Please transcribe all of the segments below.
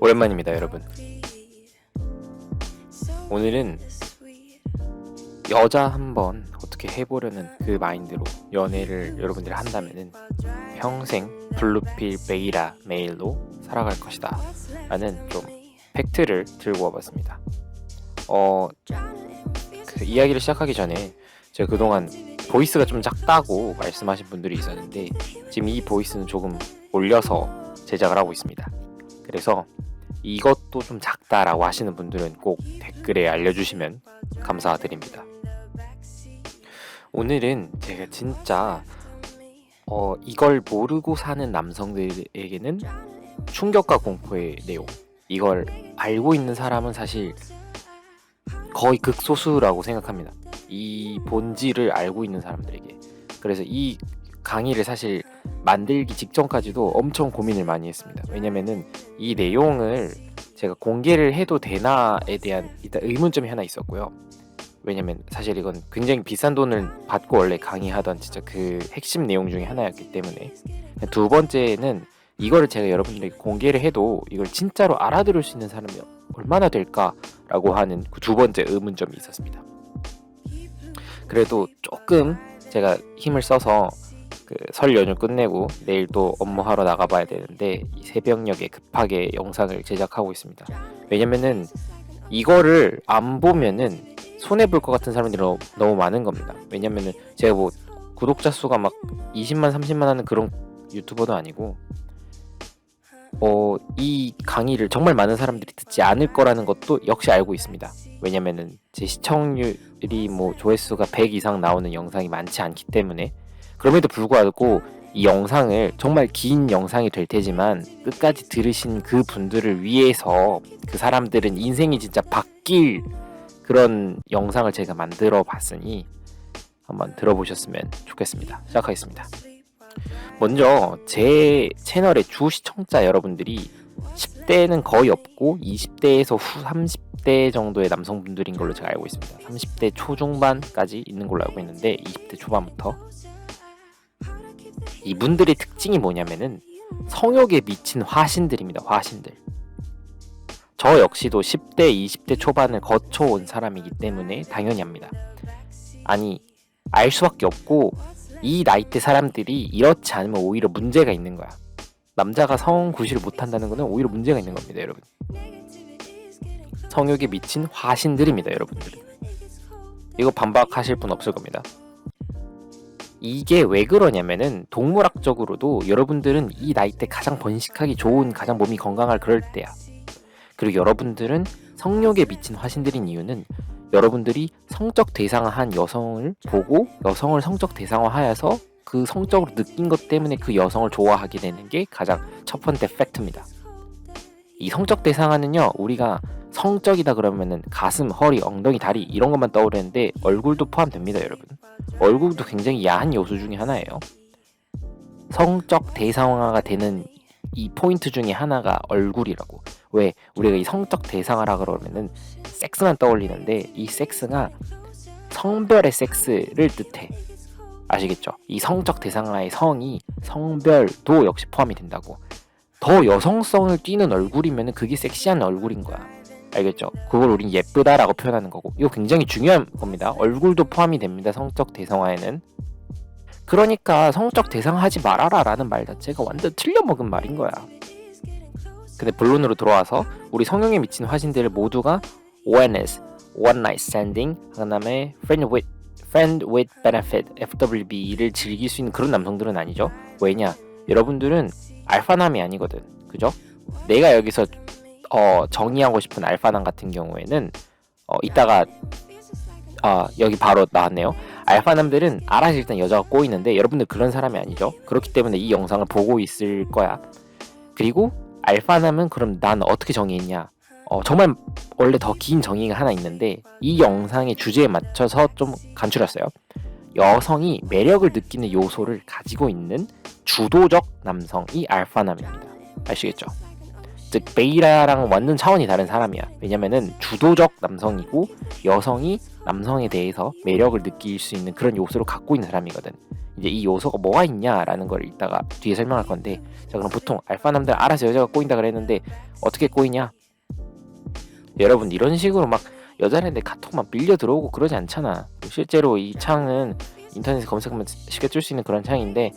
오랜만입니다, 여러분. 오늘은 여자 한번 어떻게 해보려는 그 마인드로 연애를 여러분들이 한다면은 평생 블루필 베이라 메일로 살아갈 것이다 라는 좀 팩트를 들고 와봤습니다. 그 이야기를 시작하기 전에 제가 그동안 보이스가 좀 작다고 말씀하신 분들이 있었는데 지금 이 보이스는 조금 올려서 제작을 하고 있습니다. 그래서 이것도 좀 작다라고 하시는 분들은 꼭 댓글에 알려주시면 감사드립니다. 오늘은 제가 진짜 이걸 모르고 사는 남성들에게는 충격과 공포의 내용, 이걸 알고 있는 사람은 사실 거의 극소수라고 생각합니다. 이 본질을 알고 있는 사람들에게. 그래서 이 강의를 사실 만들기 직전까지도 엄청 고민을 많이 했습니다. 왜냐면은 이 내용을 제가 공개를 해도 되나에 대한 일단 의문점이 하나 있었고요. 왜냐면 사실 이건 굉장히 비싼 돈을 받고 원래 강의하던 진짜 그 핵심 내용 중에 하나였기 때문에. 두 번째는 이거를 제가 여러분들에게 공개를 해도 이걸 진짜로 알아들을 수 있는 사람이 얼마나 될까라고 하는 그 두 번째 의문점이 있었습니다. 그래도 조금 제가 힘을 써서 그 설 연휴 끝내고 내일 또 업무하러 나가봐야 되는데 이 새벽녘에 급하게 영상을 제작하고 있습니다. 왜냐면은 이거를 안 보면은 손해볼 것 같은 사람들이 너무 많은 겁니다. 왜냐면은 제가 뭐 구독자 수가 막 20만 30만 하는 그런 유튜버도 아니고 이 강의를 정말 많은 사람들이 듣지 않을 거라는 것도 역시 알고 있습니다. 왜냐면은 제 시청률이 뭐 조회수가 100 이상 나오는 영상이 많지 않기 때문에. 그럼에도 불구하고 이 영상을 정말 긴 영상이 될 테지만 끝까지 들으신 그 분들을 위해서 그 사람들은 인생이 진짜 바뀔 그런 영상을 제가 만들어 봤으니 한번 들어보셨으면 좋겠습니다. 시작하겠습니다. 먼저 제 채널의 주 시청자 여러분들이 10대는 거의 없고 20대에서 후 30대 정도의 남성분들인 걸로 제가 알고 있습니다. 30대 초중반까지 있는 걸로 알고 있는데 20대 초반부터 이분들의 특징이 뭐냐면은 성욕에 미친 화신들입니다. 화신들. 저 역시도 10대, 20대 초반을 거쳐온 사람이기 때문에 당연히 합니다. 아니, 알 수밖에 없고 이 나이대 사람들이 이렇지 않으면 오히려 문제가 있는 거야. 남자가 성구실을 못한다는 거는 오히려 문제가 있는 겁니다, 여러분. 성욕에 미친 화신들입니다, 여러분들. 이거 반박하실 분 없을 겁니다. 이게 왜 그러냐면은 동물학적으로도 여러분들은 이 나이 때 가장 번식하기 좋은, 가장 몸이 건강할 그럴 때야. 그리고 여러분들은 성욕에 미친 화신들인 이유는 여러분들이 성적 대상화한 여성을 보고 여성을 성적 대상화하여서 그 성적으로 느낀 것 때문에 그 여성을 좋아하게 되는 게 가장 첫 번째 팩트입니다. 이 성적 대상화는요, 우리가 성적이다 그러면은 가슴, 허리, 엉덩이, 다리 이런 것만 떠오르는데 얼굴도 포함됩니다, 여러분. 얼굴도 굉장히 야한 요소 중에 하나예요. 성적 대상화가 되는 이 포인트 중에 하나가 얼굴이라고. 왜? 우리가 이 성적 대상화라 그러면은 섹스만 떠올리는데 이 섹스가 성별의 섹스를 뜻해. 아시겠죠? 이 성적 대상화의 성이 성별도 역시 포함이 된다고. 더 여성성을 띠는 얼굴이면은 그게 섹시한 얼굴인 거야. 알겠죠? 그걸 우린 예쁘다라고 표현하는 거고. 이거 굉장히 중요한 겁니다. 얼굴도 포함이 됩니다. 성적 대상화에는. 그러니까 성적 대상화하지 말아라 라는 말 자체가 완전 틀려먹은 말인 거야. 근데 본론으로 들어와서 우리 성형에 미친 화신들 모두가 ONS, One Night Standing, 그 다음에 Friend with Benefit, FWB를 즐길 수 있는 그런 남성들은 아니죠. 왜냐? 여러분들은 알파남이 아니거든. 그죠? 내가 여기서 정의하고 싶은 알파남 같은 경우에는 이따가 여기 바로 나왔네요. 알파남들은 알아서 일단 여자가 꼬이는데 여러분들 그런 사람이 아니죠. 그렇기 때문에 이 영상을 보고 있을 거야. 그리고 알파남은 그럼 난 어떻게 정의했냐? 정말 원래 더 긴 정의가 하나 있는데 이 영상의 주제에 맞춰서 좀 간추렸어요. 여성이 매력을 느끼는 요소를 가지고 있는 주도적 남성이 알파남입니다. 아시겠죠? 즉 베이라랑 완전 차원이 다른 사람이야. 왜냐면은 주도적 남성이고 여성이 남성에 대해서 매력을 느낄 수 있는 그런 요소를 갖고 있는 사람이거든. 이제 이 요소가 뭐가 있냐라는 걸 이따가 뒤에 설명할 건데, 자 그럼 보통 알파 남들 알아서 여자가 꼬인다 그랬는데 어떻게 꼬이냐? 여러분 이런 식으로 막 여자애들 카톡만 밀려 들어오고 그러지 않잖아. 실제로 이 창은 인터넷에 검색하면 쉽게 뜰 수 있는 그런 창인데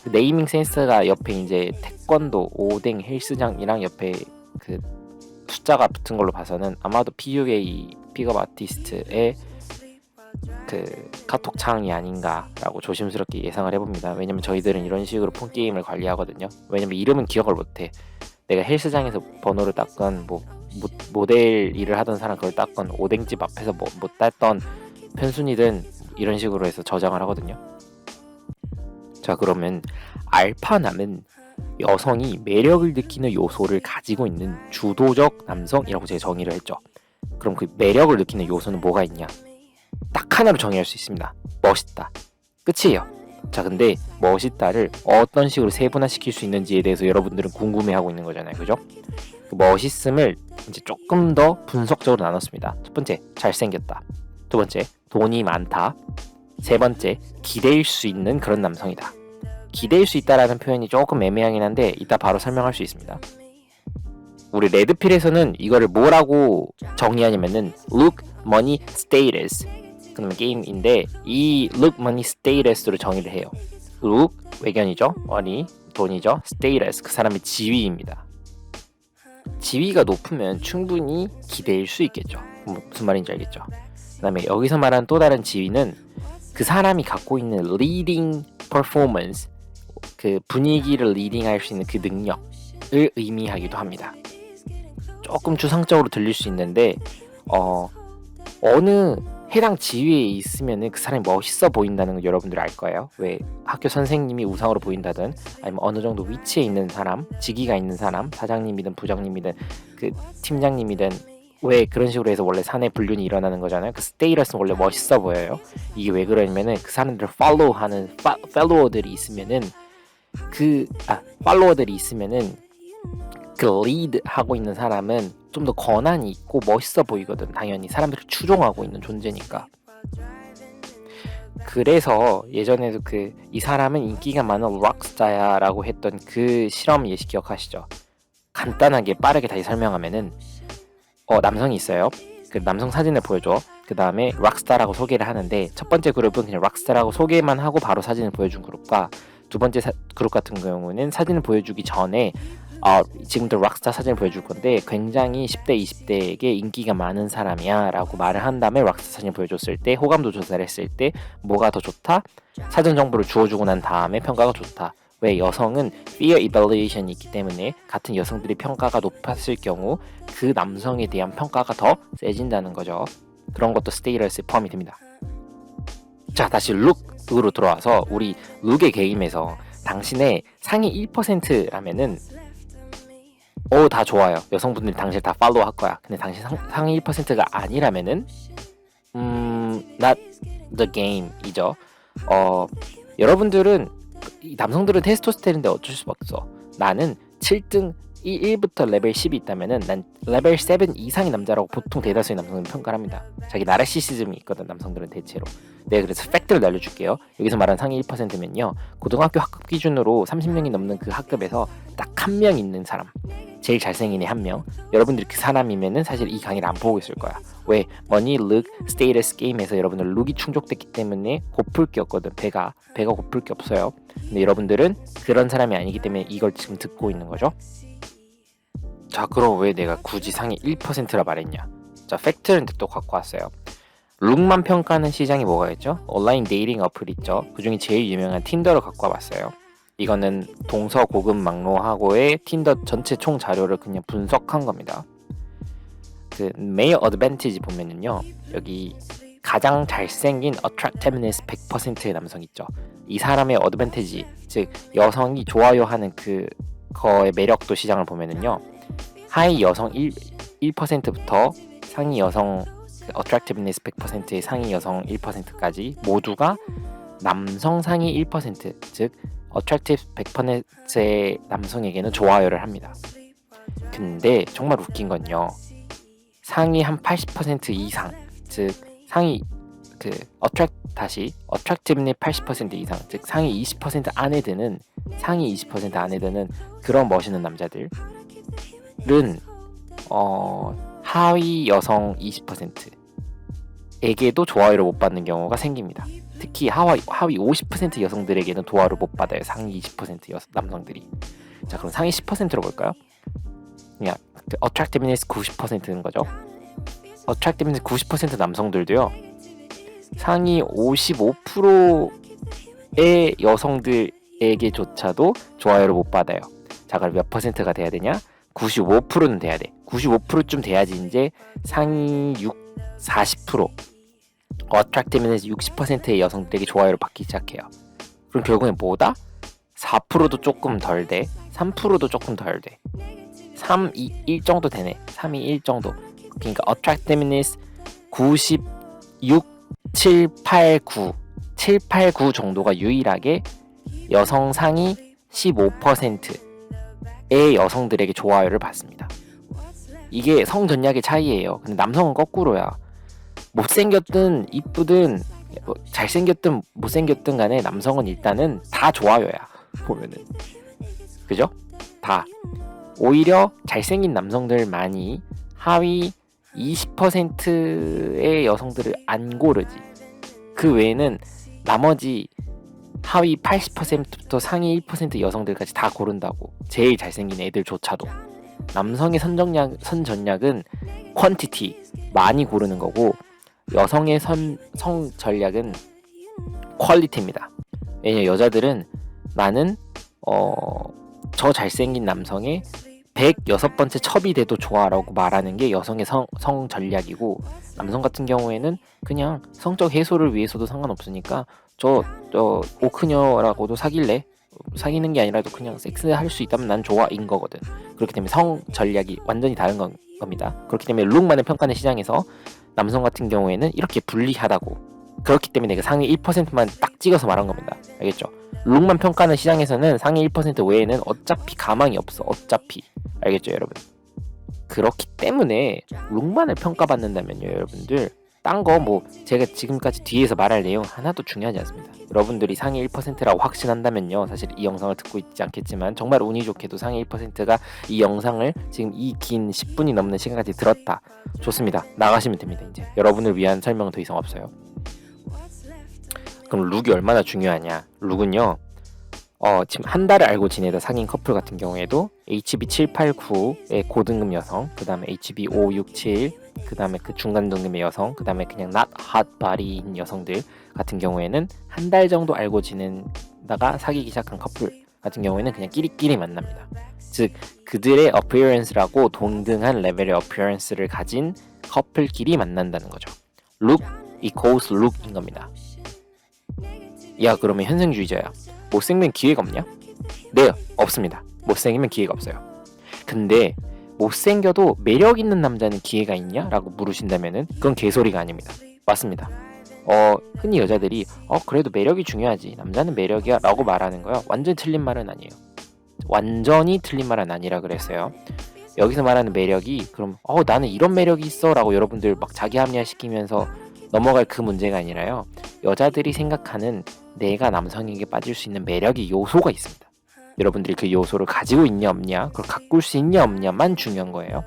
그 네이밍 센서가 옆에 이제 태권도, 오뎅, 헬스장이랑 옆에 그 숫자가 붙은 걸로 봐서는 아마도 PUA 픽업 아티스트의 그 카톡 창이 아닌가라고 조심스럽게 예상을 해봅니다. 왜냐면 저희들은 이런 식으로 폰 게임을 관리하거든요. 왜냐면 이름은 기억을 못해. 내가 헬스장에서 번호를 땄건 뭐 모델 일을 하던 사람 그걸 땄건 오뎅집 앞에서 못 땄던 편순이든 이런 식으로 해서 저장을 하거든요. 자 그러면 알파남은 여성이 매력을 느끼는 요소를 가지고 있는 주도적 남성이라고 제가 정의를 했죠. 그럼 그 매력을 느끼는 요소는 뭐가 있냐? 딱 하나로 정의할 수 있습니다. 멋있다. 끝이에요. 자 근데 멋있다를 어떤 식으로 세분화시킬 수 있는지에 대해서 여러분들은 궁금해하고 있는 거잖아요. 그죠? 그 멋있음을 이제 조금 더 분석적으로 나눴습니다. 첫 번째, 잘생겼다. 두 번째, 돈이 많다. 세 번째, 기대일 수 있는 그런 남성이다. 기대일 수 있다라는 표현이 조금 애매하긴 한데 이따 바로 설명할 수 있습니다. 우리 레드필에서는 이거를 뭐라고 정의하냐면은 look, money, status 그러면 게임인데 이 look, money, status로 정의를 해요. look, 외견이죠. money, 돈이죠. status, 그 사람의 지위입니다. 지위가 높으면 충분히 기대일 수 있겠죠. 무슨 말인지 알겠죠. 그 다음에 여기서 말하는 또 다른 지위는 그 사람이 갖고 있는 leading performance, 그 분위기를 리딩할 수 있는 그 능력을 의미하기도 합니다. 조금 추상적으로 들릴 수 있는데 어느 해당 지위에 있으면 그 사람이 멋있어 보인다는 걸 여러분들 알 거예요. 왜 학교 선생님이 우상으로 보인다든 아니면 어느 정도 위치에 있는 사람, 직위가 있는 사람, 사장님이든 부장님이든 그 팀장님이든 왜 그런 식으로 해서 원래 사내 분류이 일어나는 거잖아요. 그 스테이러스는 원래 멋있어 보여요. 이게 왜 그러냐면은 그 사람들을 팔로우하는 팔로워들이 있으면은 팔로워들이 있으면은 그 리드 하고 있는 사람은 좀 더 권한이 있고 멋있어 보이거든. 당연히 사람들을 추종하고 있는 존재니까. 그래서 예전에도 이 사람은 인기가 많은 락스타야 라고 했던 그 실험 예시 기억하시죠? 간단하게 빠르게 다시 설명하면은 남성이 있어요. 그 남성 사진을 보여줘. 그 다음에 락스타라고 소개를 하는데 첫 번째 그룹은 그냥 락스타라고 소개만 하고 바로 사진을 보여준 그룹과 두 번째 그룹 같은 경우는 사진을 보여주기 전에 지금도 락스타 사진을 보여줄 건데 굉장히 10대, 20대에게 인기가 많은 사람이야 라고 말을 한 다음에 락스타 사진을 보여줬을 때 호감도 조사를 했을 때 뭐가 더 좋다? 사전 정보를 주어주고 난 다음에 평가가 좋다. 왜? 여성은 peer evaluation이 있기 때문에 같은 여성들의 평가가 높았을 경우 그 남성에 대한 평가가 더 세진다는 거죠. 그런 것도 스테이러스에 포함이 됩니다. 자 다시 룩으로 들어와서 우리 룩의 게임에서 당신의 상위 1%라면은 다 좋아요. 여성분들이 당신을 다 팔로우 할 거야. 근데 당신 상위 1%가 아니라면은 not the game 이죠. 여러분들은 이 남성들은 테스토스테론인데 어쩔 수가 없어. 나는 7등 1부터 레벨 10이 있다면은 난 레벨 7 이상의 남자라고 보통 대다수의 남성들은 평가를 합니다. 자기 나르시시즘이 있거든 남성들은 대체로. 네 그래서 팩트를 알려줄게요. 여기서 말하는 상위 1%면요 고등학교 학급 기준으로 30명이 넘는 그 학급에서 딱 한 명 있는 사람, 제일 잘생긴 애 한 명. 여러분들이 그 사람이면은 사실 이 강의를 안 보고 있을 거야. 왜? 머니, 룩, 스테이터스 게임에서 여러분들 룩이 충족됐기 때문에 고플 게 없거든. 배가 고플 게 없어요. 근데 여러분들은 그런 사람이 아니기 때문에 이걸 지금 듣고 있는 거죠. 자 그럼 왜 내가 굳이 상위 1%라 말했냐? 자 팩트를 또 갖고 왔어요. 룩만 평가하는 시장이 뭐가 있죠? 온라인 데이팅 어플 있죠. 그중에 제일 유명한 틴더를 갖고 와봤어요. 이거는 동서고급 막로하고의 틴더 전체 총 자료를 그냥 분석한 겁니다. 그 메일 어드밴티지 보면은요 여기 가장 잘생긴 attractiveness 100%의 남성 있죠. 이 사람의 어드밴티지, 즉 여성이 좋아요하는 그거의 매력도 시장을 보면은요 하위 여성 1%부터 상위 여성 attractiveness 100%의 상위 여성 1%까지 모두가 남성 상위 1%, 즉 attractive 100%의 남성에게는 좋아요를 합니다. 근데 정말 웃긴 건요. 상위 한 80% 이상, 즉 상위 attractiveness 80% 이상, 즉 상위 20% 안에 드는 상위 20% 안에 드는 그런 멋있는 남자들은 하위 여성 20%에게도 좋아요를 못 받는 경우가 생깁니다. 특히 하위 50% 여성들에게는 좋아요를 못 받아요. 상위 20% 남성들이. 자, 그럼 상위 10%로 볼까요? 그냥 attractiveness 90%는 거죠. attractiveness 90% 남성들도요. 상위 55%의 여성들에게조차도 좋아요를 못 받아요. 자, 그럼 몇 퍼센트가 돼야 되냐? 95%는 돼야 돼. 95%쯤 돼야지 이제 상위 40% attractiveness 60%의 여성들에게 좋아요를 받기 시작해요. 그럼 결국엔 뭐다? 4%도 조금 덜 돼. 3%도 조금 덜 돼. 3, 2, 1 정도 되네. 3, 2, 1 정도. 그러니까 attractiveness 96, 7, 8, 9 정도가 유일하게 여성 상위 15%의 여성들에게 좋아요를 받습니다. 이게 성전략의 차이예요. 근데 남성은 거꾸로야. 못생겼든 이쁘든 잘생겼든 못생겼든 간에 남성은 일단은 다 좋아요야. 보면은. 그죠? 다. 오히려 잘생긴 남성들만이 하위 20%의 여성들을 안 고르지. 그 외에는 나머지 하위 80%부터 상위 1% 여성들까지 다 고른다고. 제일 잘생긴 애들조차도. 남성의 선전략은 퀀티티, 많이 고르는 거고, 여성의 성전략은 퀄리티입니다. 왜냐면 여자들은 나는 저 잘생긴 남성의 106번째 첩이 돼도 좋아라고 말하는 게 여성의 성전략이고, 남성 같은 경우에는 그냥 성적 해소를 위해서도 상관없으니까 저 오크녀라고도 사귈래? 사귀는 게 아니라도 그냥 섹스할 수 있다면 난 좋아인 거거든. 그렇기 때문에 성전략이 완전히 다른 겁니다. 그렇기 때문에 룩만을 평가하는 시장에서 남성 같은 경우에는 이렇게 불리하다고. 그렇기 때문에 내가 상위 1%만 딱 찍어서 말한 겁니다. 알겠죠? 룩만 평가하는 시장에서는 상위 1% 외에는 어차피 가망이 없어. 어차피. 알겠죠, 여러분? 그렇기 때문에 룩만을 평가받는다면요, 여러분들, 딴 거 뭐 제가 지금까지 뒤에서 말할 내용 하나도 중요하지 않습니다. 여러분들이 상위 1%라고 확신한다면요, 사실 이 영상을 듣고 있지 않겠지만 정말 운이 좋게도 상위 1%가 이 영상을 지금 이 긴 10분이 넘는 시간까지 들었다. 좋습니다. 나가시면 됩니다. 이제 여러분을 위한 설명은 더 이상 없어요. 그럼 룩이 얼마나 중요하냐? 룩은요, 지금 한 달을 알고 지내다 사귄 커플 같은 경우에도 HB789의 고등급 여성, 그 다음에 HB567, 그 다음에 그 중간 등급의 여성, 그 다음에 그냥 not hot body인 여성들 같은 경우에는 한 달 정도 알고 지내다가 사귀기 시작한 커플 같은 경우에는 그냥 끼리끼리 만납니다. 즉 그들의 appearance라고 동등한 레벨의 appearance를 가진 커플끼리 만난다는 거죠. look equals look인 겁니다. 야, 그러면 현생주의자야. 못생기면 기회가 없냐? 네, 없습니다. 못생기면 기회가 없어요. 근데 못생겨도 매력 있는 남자는 기회가 있냐? 라고 물으신다면은 그건 개소리가 아닙니다. 맞습니다. 흔히 여자들이 그래도 매력이 중요하지. 남자는 매력이야 라고 말하는 거야. 완전히 틀린 말은 아니에요. 완전히 틀린 말은 아니라 그랬어요. 여기서 말하는 매력이 그럼 나는 이런 매력이 있어 라고 여러분들 막 자기 합리화시키면서 넘어갈 그 문제가 아니라요. 여자들이 생각하는 내가 남성에게 빠질 수 있는 매력의 요소가 있습니다. 여러분들이 그 요소를 가지고 있냐 없냐, 그걸 가꿀 수 있냐 없냐만 중요한 거예요.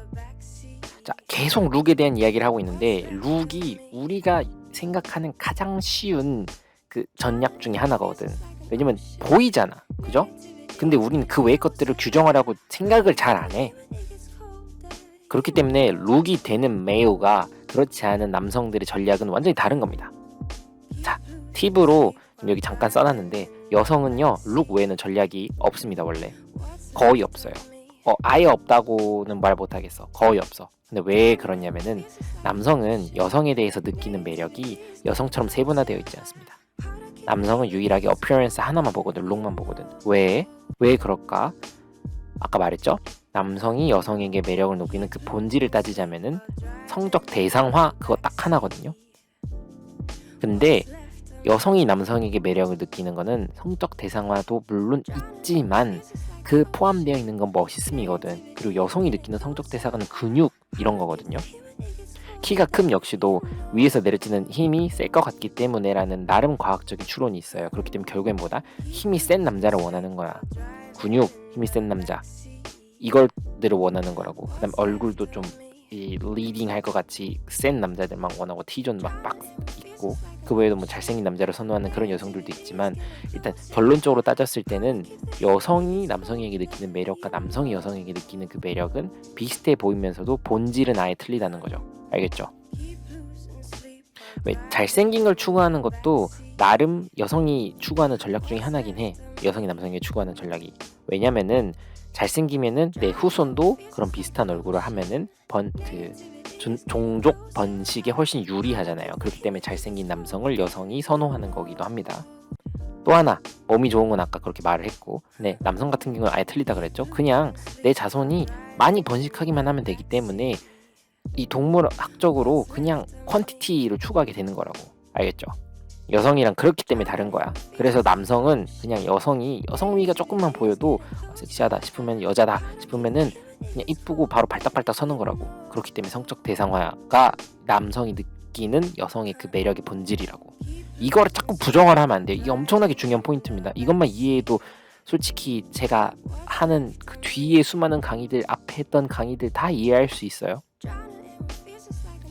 자, 계속 룩에 대한 이야기를 하고 있는데 룩이 우리가 생각하는 가장 쉬운 그 전략 중에 하나거든. 왜냐면 보이잖아, 그죠? 근데 우리는 그 외의 것들을 규정하려고 생각을 잘 안 해. 그렇기 때문에 룩이 되는 메이가 그렇지 않은 남성들의 전략은 완전히 다른 겁니다. 자, 팁으로 여기 잠깐 써놨는데 여성은요, 룩 외에는 전략이 없습니다. 원래 거의 없어요. 아예 없다고는 말 못하겠어. 거의 없어. 근데 왜 그러냐면은 남성은 여성에 대해서 느끼는 매력이 여성처럼 세분화되어 있지 않습니다. 남성은 유일하게 appearance 하나만 보거든. 룩만 보거든. 왜 그럴까? 아까 말했죠? 남성이 여성에게 매력을 느끼는 그 본질을 따지자면은 성적 대상화 그거 딱 하나거든요. 근데 여성이 남성에게 매력을 느끼는 거는 성적 대상화도 물론 있지만 그 포함되어 있는 건 멋있음이거든. 그리고 여성이 느끼는 성적 대상은 근육 이런 거거든요. 키가 큼 역시도 위에서 내려지는 힘이 셀 것 같기 때문에라는 나름 과학적인 추론이 있어요. 그렇기 때문에 결국엔 뭐다? 힘이 센 남자를 원하는 거야. 근육, 힘이 센 남자. 이걸들을 원하는 거라고. 그다음 얼굴도 좀 리딩 할 것 같이 센 남자들만 원하고 T존 막 있고, 그 외에도 뭐 잘생긴 남자를 선호하는 그런 여성들도 있지만, 일단 결론적으로 따졌을 때는 여성이 남성에게 느끼는 매력과 남성이 여성에게 느끼는 그 매력은 비슷해 보이면서도 본질은 아예 틀리다는 거죠. 알겠죠? 왜 잘생긴 걸 추구하는 것도 나름 여성이 추구하는 전략 중에 하나긴 해. 여성이 남성에게 추구하는 전략이. 왜냐면은 잘생기면은 내 후손도 그런 비슷한 얼굴을 하면은 종족 번식에 훨씬 유리하잖아요. 그렇기 때문에 잘생긴 남성을 여성이 선호하는 거기도 합니다. 또 하나, 몸이 좋은 건 아까 그렇게 말을 했고, 네, 남성 같은 경우는 아예 틀리다 그랬죠. 그냥 내 자손이 많이 번식하기만 하면 되기 때문에 이 동물학적으로 그냥 퀀티티를 추구하게 되는 거라고. 알겠죠? 여성이랑 그렇기 때문에 다른 거야. 그래서 남성은 그냥 여성미가 조금만 보여도 섹시하다 싶으면, 여자다 싶으면은 그냥 이쁘고 바로 발딱발딱 서는 거라고. 그렇기 때문에 성적 대상화가 남성이 느끼는 여성의 그 매력의 본질이라고. 이거를 자꾸 부정을 하면 안 돼요. 이게 엄청나게 중요한 포인트입니다. 이것만 이해해도 솔직히 제가 하는 그 뒤에 수많은 강의들, 앞에 했던 강의들 다 이해할 수 있어요.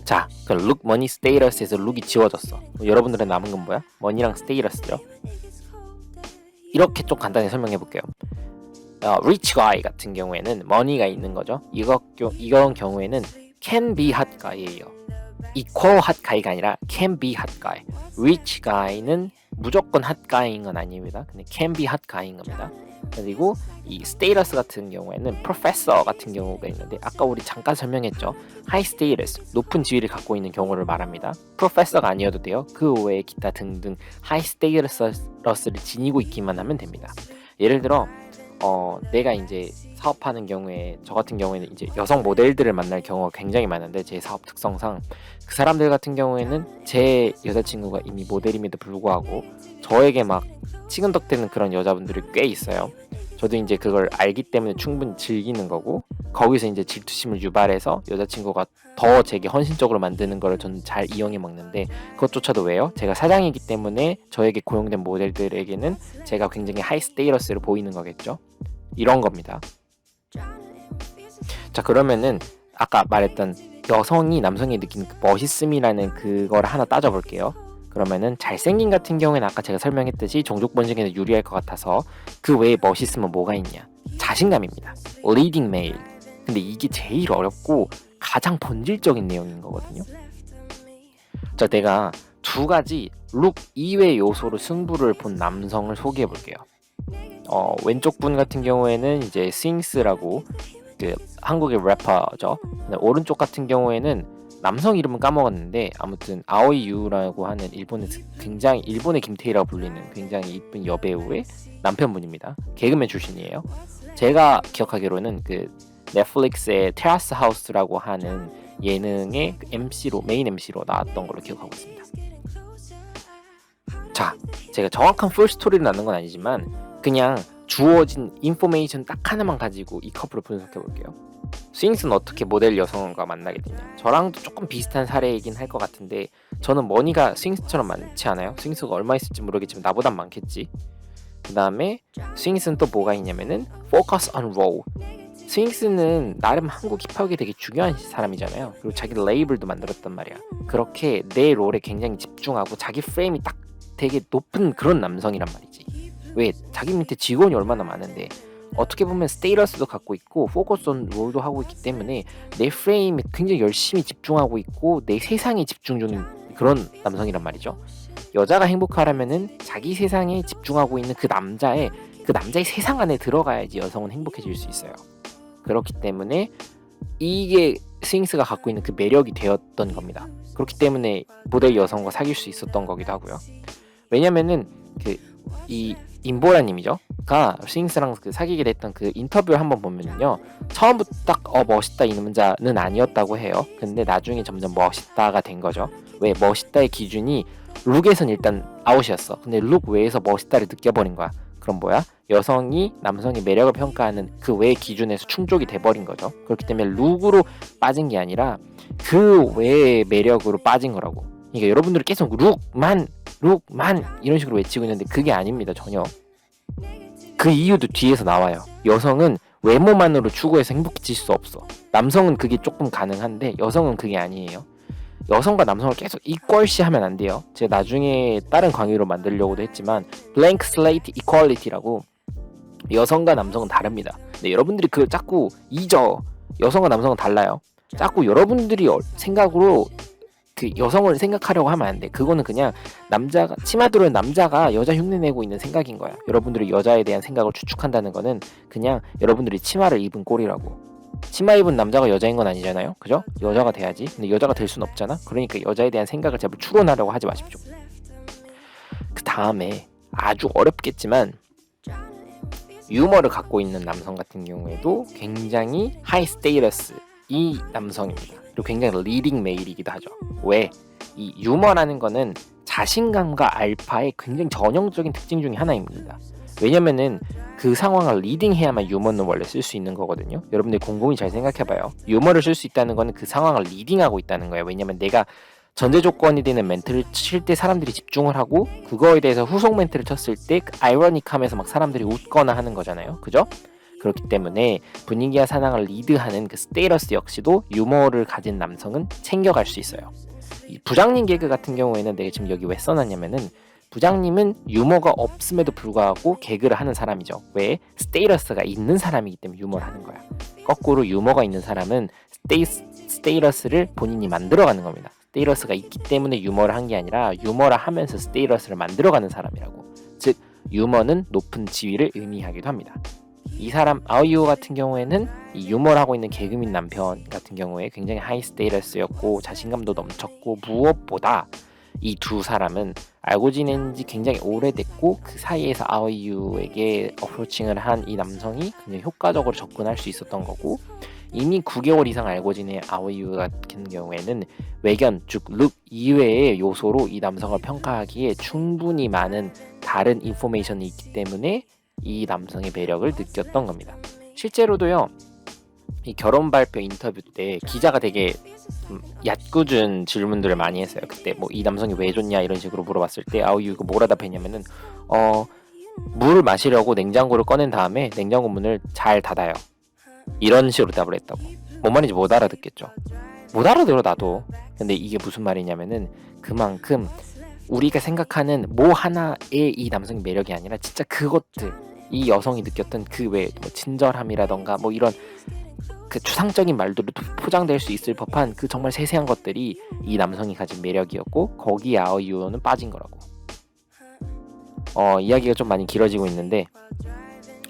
자, 그 look, money, status에서 look이 지워졌어. 여러분들은 남은 건 뭐야? money랑 status죠. 이렇게 좀 간단히 설명해 볼게요. rich guy 같은 경우에는 money가 있는 거죠. 이런 경우에는 can be hot guy예요. equal hot guy가 아니라 can be hot guy. rich guy는 무조건 hot guy인 건 아닙니다. 근데 can be hot guy인 겁니다. 그리고 이 status 같은 경우에는 professor 같은 경우가 있는데, 아까 우리 잠깐 설명했죠. high status, 높은 지위를 갖고 있는 경우를 말합니다. professor가 아니어도 돼요. 그 외에 기타 등등 high status를 지니고 있기만 하면 됩니다. 예를 들어 내가 이제 사업하는 경우에, 저 같은 경우에는 이제 여성 모델들을 만날 경우가 굉장히 많은데, 제 사업 특성상 그 사람들 같은 경우에는 제 여자친구가 이미 모델임에도 불구하고 저에게 막 치근덕대는 그런 여자분들이 꽤 있어요. 저도 이제 그걸 알기 때문에 충분히 즐기는 거고, 거기서 이제 질투심을 유발해서 여자친구가 더 제게 헌신적으로 만드는 거를 저는 잘 이용해 먹는데, 그것조차도 왜요? 제가 사장이기 때문에 저에게 고용된 모델들에게는 제가 굉장히 하이 스테이러스를 보이는 거겠죠. 이런 겁니다. 자, 그러면은 아까 말했던 여성이 남성이 느끼는 그 멋있음이라는 그걸 하나 따져볼게요. 그러면은 잘생긴 같은 경우에는 아까 제가 설명했듯이 종족 번식에는 유리할 것 같아서, 그 외에 멋있으면 뭐가 있냐? 자신감입니다. leading male. 근데 이게 제일 어렵고 가장 본질적인 내용인 거거든요. 자, 내가 두 가지 룩 이외 요소로 승부를 본 남성을 소개해 볼게요. 왼쪽 분 같은 경우에는 이제 스윙스라고 그 한국의 래퍼죠. 오른쪽 같은 경우에는 남성 이름은 까먹었는데 아무튼 아오이 유라고 하는 일본의 김태희라고 불리는 굉장히 이쁜 여배우의 남편분입니다. 개그맨 출신이에요. 제가 기억하기로는 그 넷플릭스의 테라스 하우스라고 하는 예능의 메인 MC로 나왔던 걸로 기억하고 있습니다. 자, 제가 정확한 풀 스토리를 나눈 건 아니지만 그냥 주어진 인포메이션 딱 하나만 가지고 이 커플을 분석해 볼게요. 스윙스는 어떻게 모델 여성과 만나게 되냐? 저랑도 조금 비슷한 사례이긴 할 것 같은데, 저는 머니가 스윙스처럼 많지 않아요. 스윙스가 얼마 있을지 모르겠지만 나보단 많겠지. 그 다음에 스윙스는 또 뭐가 있냐면은 focus on role. 스윙스는 나름 한국 힙합에 되게 중요한 사람이잖아요. 그리고 자기 레이블도 만들었단 말이야. 그렇게 내 롤에 굉장히 집중하고 자기 프레임이 딱 되게 높은 그런 남성이란 말이지. 왜? 자기 밑에 직원이 얼마나 많은데 어떻게 보면 스테이러스도 갖고 있고 포커스 온 롤도 하고 있기 때문에 내 프레임에 굉장히 열심히 집중하고 있고 내 세상에 집중 중인 그런 남성이란 말이죠. 여자가 행복하려면은 자기 세상에 집중하고 있는 그 남자의 세상 안에 들어가야지 여성은 행복해질 수 있어요. 그렇기 때문에 이게 스윙스가 갖고 있는 그 매력이 되었던 겁니다. 그렇기 때문에 모델 여성과 사귈 수 있었던 거기도 하고요. 왜냐면은 이 임보라님이죠. 가 스윙스랑 그 사귀게 됐던 그 인터뷰를 한번 보면요, 처음부터 딱 멋있다 이 문자는 아니었다고 해요. 근데 나중에 점점 멋있다가 된 거죠. 왜? 멋있다의 기준이 룩에선 일단 아웃이었어. 근데 룩 외에서 멋있다를 느껴버린 거야. 그럼 뭐야? 여성이 남성의 매력을 평가하는 그 외의 기준에서 충족이 돼버린 거죠. 그렇기 때문에 룩으로 빠진 게 아니라 그 외의 매력으로 빠진 거라고. 그러니까 여러분들이 계속 룩만 이런 식으로 외치고 있는데 그게 아닙니다. 전혀. 그 이유도 뒤에서 나와요. 여성은 외모만으로 추구해서 행복해질 수 없어. 남성은 그게 조금 가능한데 여성은 그게 아니에요. 여성과 남성을 계속 이퀄시 하면 안 돼요. 제가 나중에 다른 강의로 만들려고도 했지만 blank slate equality라고, 여성과 남성은 다릅니다. 근데 여러분들이 그걸 자꾸 잊어. 여성과 남성은 달라요. 자꾸 여러분들이 생각으로 그 여성을 생각하려고 하면 안 돼. 그거는 그냥 남자가 치마 두른 남자가 여자 흉내내고 있는 생각인 거야. 여러분들이 여자에 대한 생각을 추측한다는 거는 그냥 여러분들이 치마를 입은 꼴이라고. 치마 입은 남자가 여자인 건 아니잖아요. 그죠? 여자가 돼야지. 근데 여자가 될 순 없잖아. 그러니까 여자에 대한 생각을 제발 추론하려고 하지 마십시오. 그 다음에 아주 어렵겠지만 유머를 갖고 있는 남성 같은 경우에도 굉장히 하이 스테이러스 이 남성입니다. 그리고 굉장히 리딩 메일이기도 하죠. 왜? 이 유머라는 거는 자신감과 알파의 굉장히 전형적인 특징 중에 하나입니다. 왜냐면은 그 상황을 리딩해야만 유머는 원래 쓸 수 있는 거거든요. 여러분들 곰곰이 잘 생각해봐요. 유머를 쓸 수 있다는 거는 그 상황을 리딩하고 있다는 거예요. 왜냐면 내가 전제 조건이 되는 멘트를 칠 때 사람들이 집중을 하고 그거에 대해서 후속 멘트를 쳤을 때 그 아이러닉하면서 막 사람들이 웃거나 하는 거잖아요. 그죠? 그렇기 때문에 분위기와 상황을 리드하는 그 스테이러스 역시도 유머를 가진 남성은 챙겨갈 수 있어요. 이 부장님 개그 같은 경우에는 내가 지금 여기 왜 써놨냐면은 부장님은 유머가 없음에도 불구하고 개그를 하는 사람이죠. 왜? 스테이러스가 있는 사람이기 때문에 유머를 하는 거야. 거꾸로 유머가 있는 사람은 스테이러스를 본인이 만들어가는 겁니다. 스테이러스가 있기 때문에 유머를 한 게 아니라 유머를 하면서 스테이러스를 만들어가는 사람이라고. 즉 유머는 높은 지위를 의미하기도 합니다. 이 사람 아오이오 같은 경우에는 이 유머를 하고 있는 개그민 남편 같은 경우에 굉장히 하이 스테이러스였고 자신감도 넘쳤고, 무엇보다 이 두 사람은 알고 지낸 지 굉장히 오래됐고 그 사이에서 아오이유에게 어프로칭을 한 이 남성이 굉장히 효과적으로 접근할 수 있었던 거고, 이미 9개월 이상 알고 지낸 아오이유 같은 경우에는 외견, 즉 룩 이외의 요소로 이 남성을 평가하기에 충분히 많은 다른 인포메이션이 있기 때문에 이 남성의 매력을 느꼈던 겁니다. 실제로도요, 이 결혼 발표 인터뷰 때 기자가 되게 얕궂은 질문들을 많이 했어요. 그때 뭐 이 남성이 왜 좋냐 이런 식으로 물어봤을 때 아오이유가 뭐라 답했냐면은 물을 마시려고 냉장고를 꺼낸 다음에 냉장고 문을 잘 닫아요. 이런 식으로 답을 했다고. 뭔 말인지 못 알아듣겠죠. 못 알아들어 나도. 근데 이게 무슨 말이냐면은 그만큼 우리가 생각하는 뭐 하나의 이 남성의 매력이 아니라 진짜 그것들, 이 여성이 느꼈던 그 외 뭐 친절함이라던가 뭐 이런 그 추상적인 말들로 포장될 수 있을 법한 그 정말 세세한 것들이 이 남성이 가진 매력이었고 거기에 아오이유는 빠진 거라고. 이야기가 좀 많이 길어지고 있는데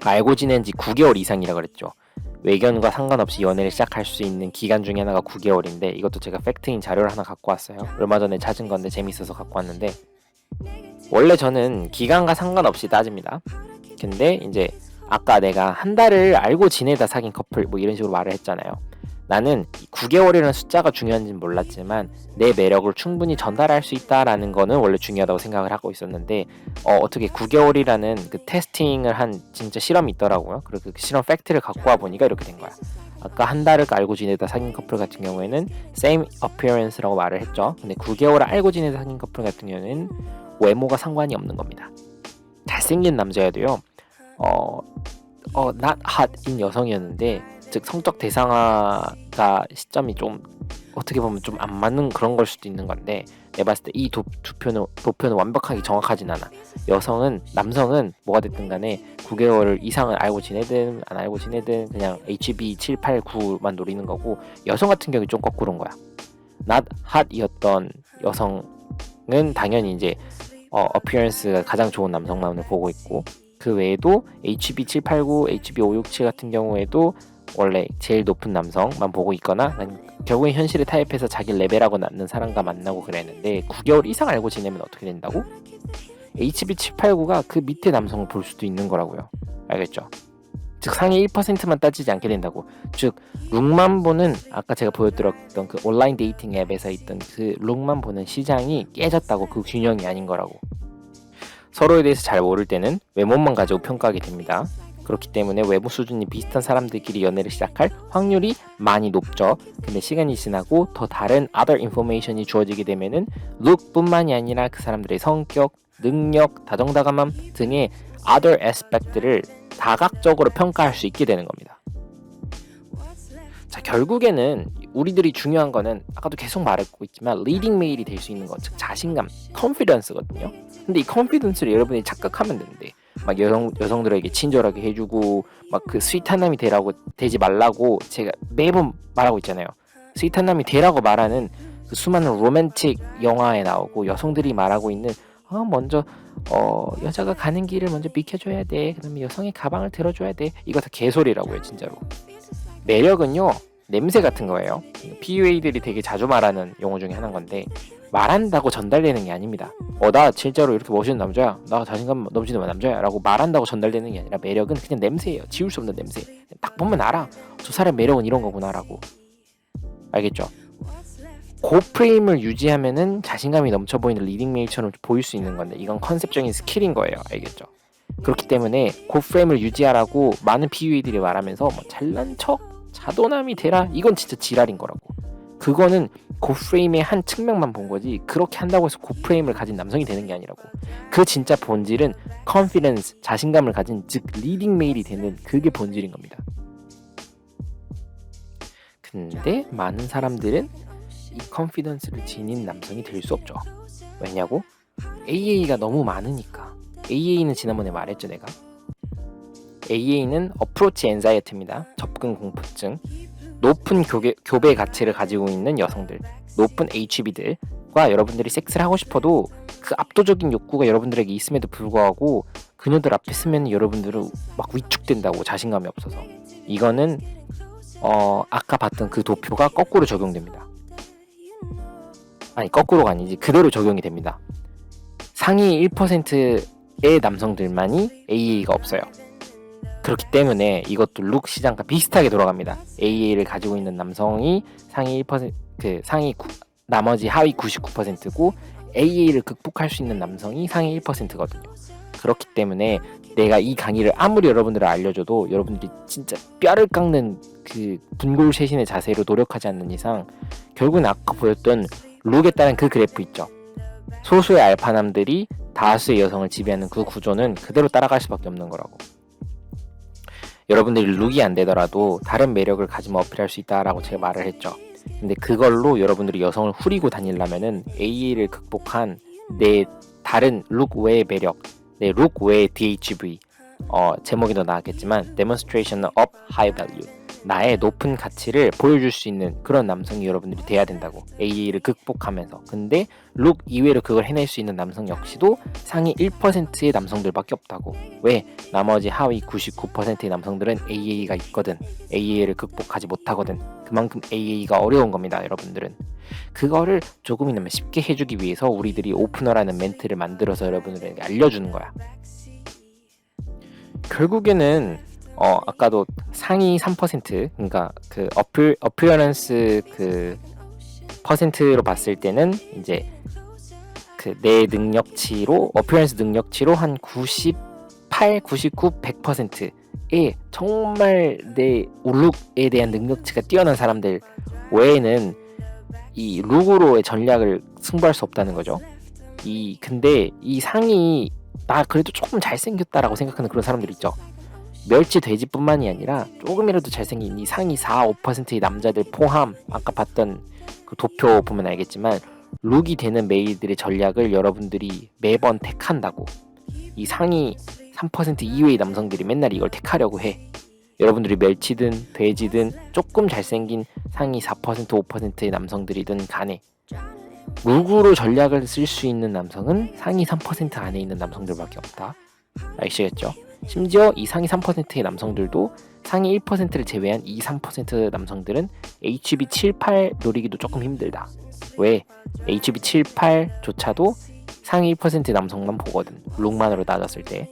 알고 지낸 지 9개월 이상이라 그랬죠. 외견과 상관없이 연애를 시작할 수 있는 기간 중에 하나가 9개월인데 이것도 제가 팩트인 자료를 하나 갖고 왔어요. 얼마 전에 찾은 건데 재밌어서 갖고 왔는데, 원래 저는 기간과 상관없이 따집니다. 근데 이제 아까 내가 한 달을 알고 지내다 사귄 커플 뭐 이런 식으로 말을 했잖아요. 나는 9개월이라는 숫자가 중요한지는 몰랐지만 내 매력을 충분히 전달할 수 있다라는 거는 원래 중요하다고 생각을 하고 있었는데 어떻게 9개월이라는 그 테스팅을 한 진짜 실험이 있더라고요. 그리고 그 실험 팩트를 갖고 와 보니까 이렇게 된 거야. 아까 한 달을 알고 지내다 사귄 커플 같은 경우에는 same appearance라고 말을 했죠. 근데 9개월을 알고 지내다 사귄 커플 같은 경우에는 외모가 상관이 없는 겁니다. 잘생긴 남자여도요. not hot인 여성이었는데, 즉 성적 대상화가 시점이 좀 어떻게 보면 좀 안 맞는 그런 걸 수도 있는 건데, 내가 봤을 때 이 도표는 완벽하게 정확하진 않아. 남성은 뭐가 됐든 간에 9개월 이상을 알고 지내든 안 알고 지내든 그냥 HB 7, 8, 9만 노리는 거고, 여성 같은 경우는 좀 거꾸로인 거야. not hot이었던 여성은 당연히 이제 appearance가 가장 좋은 남성만을 보고 있고, 그 외에도 HB 789, HB 567 같은 경우에도 원래 제일 높은 남성만 보고 있거나 결국엔 현실에 타협해서 자기 레벨하고 낮는 사람과 만나고 그랬는데 9개월 이상 알고 지내면 어떻게 된다고? HB789가 그 밑에 남성을 볼 수도 있는 거라고요. 알겠죠? 즉 상위 1%만 따지지 않게 된다고. 즉 룩만 보는, 아까 제가 보여드렸던 그 온라인 데이팅 앱에서 있던 그 룩만 보는 시장이 깨졌다고. 그 균형이 아닌 거라고. 서로에 대해서 잘 모를 때는 외모만 가지고 평가하게 됩니다. 그렇기 때문에 외모 수준이 비슷한 사람들끼리 연애를 시작할 확률이 많이 높죠. 근데 시간이 지나고 더 다른 other information이 주어지게 되면은 룩뿐만이 아니라 그 사람들의 성격, 능력, 다정다감함 등의 other aspect를 다각적으로 평가할 수 있게 되는 겁니다. 자, 결국에는 우리들이 중요한 거는 아까도 계속 말했고 있지만 leading male이 될 수 있는 것, 즉 자신감, confidence거든요. 근데 이 confidence를 여러분이 착각하면 되는데, 막 여성들에게 친절하게 해주고 막 그 스윗한 남이 되지 말라고 제가 매번 말하고 있잖아요. 스윗한 남이 되라고 말하는 그 수많은 로맨틱 영화에 나오고 여성들이 말하고 있는 먼저 여자가 가는 길을 먼저 비켜줘야 돼. 그다음에 여성의 가방을 들어줘야 돼. 이거 다 개소리라고요, 진짜로. 매력은요, 냄새 같은 거예요. PUA들이 되게 자주 말하는 용어 중에 하나인 건데, 말한다고 전달되는 게 아닙니다. 나 진짜로 이렇게 멋있는 남자야, 나 자신감 넘치는 남자야 라고 말한다고 전달되는 게 아니라, 매력은 그냥 냄새예요. 지울 수 없는 냄새. 딱 보면 알아, 저 사람 매력은 이런 거구나 라고. 알겠죠? 고프레임을 유지하면은 자신감이 넘쳐 보이는 리딩 메일처럼 보일 수 있는 건데, 이건 컨셉적인 스킬인 거예요. 알겠죠? 그렇기 때문에 고프레임을 유지하라고 많은 PUA들이 말하면서 잘난 척, 자도남이 되라, 이건 진짜 지랄인 거라고. 그거는 고프레임의 한 측면만 본 거지, 그렇게 한다고 해서 고프레임을 가진 남성이 되는 게 아니라고. 그 진짜 본질은 confidence, 자신감을 가진, 즉 리딩 메일이 되는, 그게 본질인 겁니다. 근데 많은 사람들은 이 컨피던스를 지닌 남성이 될 수 없죠. 왜냐고? AA가 너무 많으니까. AA는 지난번에 말했죠, 내가. AA는 어프로치 엔자이어티입니다. 접근 공포증. 높은 교배 가치를 가지고 있는 여성들, 높은 HB들과 여러분들이 섹스를 하고 싶어도 그 압도적인 욕구가 여러분들에게 있음에도 불구하고 그녀들 앞에 서면 여러분들은 막 위축된다고, 자신감이 없어서. 이거는 아까 봤던 그 도표가 거꾸로 적용됩니다. 아니, 거꾸로가 아니지, 그대로 적용이 됩니다. 상위 1%의 남성들만이 AA가 없어요. 그렇기 때문에 이것도 룩 시장과 비슷하게 돌아갑니다. AA를 가지고 있는 남성이 상위 1%, 나머지 하위 99%고 AA를 극복할 수 있는 남성이 상위 1%거든요. 그렇기 때문에 내가 이 강의를 아무리 여러분들을 알려줘도 여러분들이 진짜 뼈를 깎는 그 분골쇄신의 자세로 노력하지 않는 이상 결국은 아까 보였던 룩에 따른 그 그래프 있죠. 소수의 알파남들이 다수의 여성을 지배하는 그 구조는 그대로 따라갈 수밖에 없는 거라고. 여러분들이 룩이 안 되더라도 다른 매력을 가지면 어필할 수 있다라고 제가 말을 했죠. 근데 그걸로 여러분들이 여성을 후리고 다니려면은 AA를 극복한 내 다른 룩 외의 매력, 내 룩 외의 DHV, 제목이 더 나았겠지만 Demonstration of High Value, 나의 높은 가치를 보여줄 수 있는 그런 남성이 여러분들이 돼야 된다고. AA를 극복하면서. 근데 룩 이외로 그걸 해낼 수 있는 남성 역시도 상위 1%의 남성들밖에 없다고. 왜? 나머지 하위 99%의 남성들은 AA가 있거든. AA를 극복하지 못하거든. 그만큼 AA가 어려운 겁니다, 여러분들은. 그거를 조금이나마 쉽게 해주기 위해서 우리들이 오프너라는 멘트를 만들어서 여러분들에게 알려주는 거야. 결국에는 아까도 상위 3%, 그러니까 그 어피어런스 그 퍼센트로 봤을 때는 이제 그 내 능력치로, 어피어런스 능력치로 한 98, 99, 100%의 정말 내 룩에 대한 능력치가 뛰어난 사람들 외에는 이 룩으로의 전략을 승부할 수 없다는 거죠. 근데 이 상위, 나 그래도 조금 잘생겼다라고 생각하는 그런 사람들 있죠. 멸치 돼지뿐만이 아니라 조금이라도 잘생긴 이 상위 4, 5%의 남자들 포함, 아까 봤던 그 도표 보면 알겠지만 룩이 되는 메일들의 전략을 여러분들이 매번 택한다고. 이 상위 3% 이외의 남성들이 맨날 이걸 택하려고 해. 여러분들이 멸치든 돼지든 조금 잘생긴 상위 4%, 5%의 남성들이든 간에 룩으로 전략을 쓸 수 있는 남성은 상위 3% 안에 있는 남성들밖에 없다. 아시겠죠? 심지어 이 상위 3%의 남성들도 상위 1%를 제외한 이 3% 남성들은 HB 78 노리기도 조금 힘들다. 왜? HB 78조차도 상위 1% 남성만 보거든. 룩만으로 따졌을 때.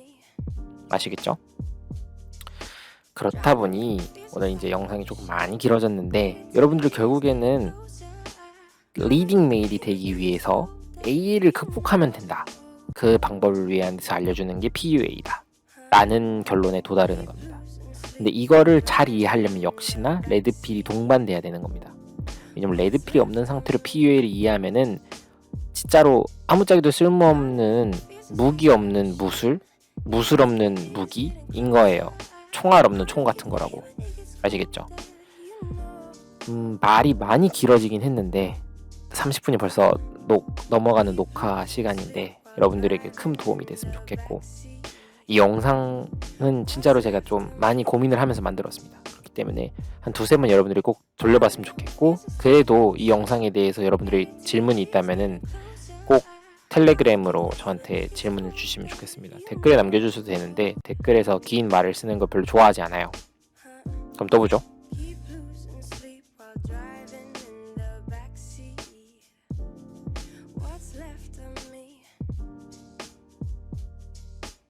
아시겠죠? 그렇다 보니 오늘 이제 영상이 조금 많이 길어졌는데 여러분들 결국에는 리딩 메일이 되기 위해서 A를 극복하면 된다. 그 방법을 위해서 알려주는 게 PUA다. 라는 결론에 도달하는 겁니다. 근데 이거를 잘 이해하려면 역시나 레드필이 동반돼야 되는 겁니다. 왜냐면 레드필이 없는 상태로 PUA를 이해하면은 진짜로 아무짝에도 쓸모없는 무기 없는 무술 없는 무기인 거예요. 총알 없는 총 같은 거라고. 아시겠죠? 말이 많이 길어지긴 했는데 30분이 벌써 넘어가는 녹화 시간인데 여러분들에게 큰 도움이 됐으면 좋겠고, 이 영상은 진짜로 제가 좀 많이 고민을 하면서 만들었습니다. 그렇기 때문에 한 두세 번 여러분들이 꼭 돌려봤으면 좋겠고, 그래도 이 영상에 대해서 여러분들이 질문이 있다면은 꼭 텔레그램으로 저한테 질문을 주시면 좋겠습니다. 댓글에 남겨주셔도 되는데 댓글에서 긴 말을 쓰는 걸 별로 좋아하지 않아요. 그럼 또 보죠.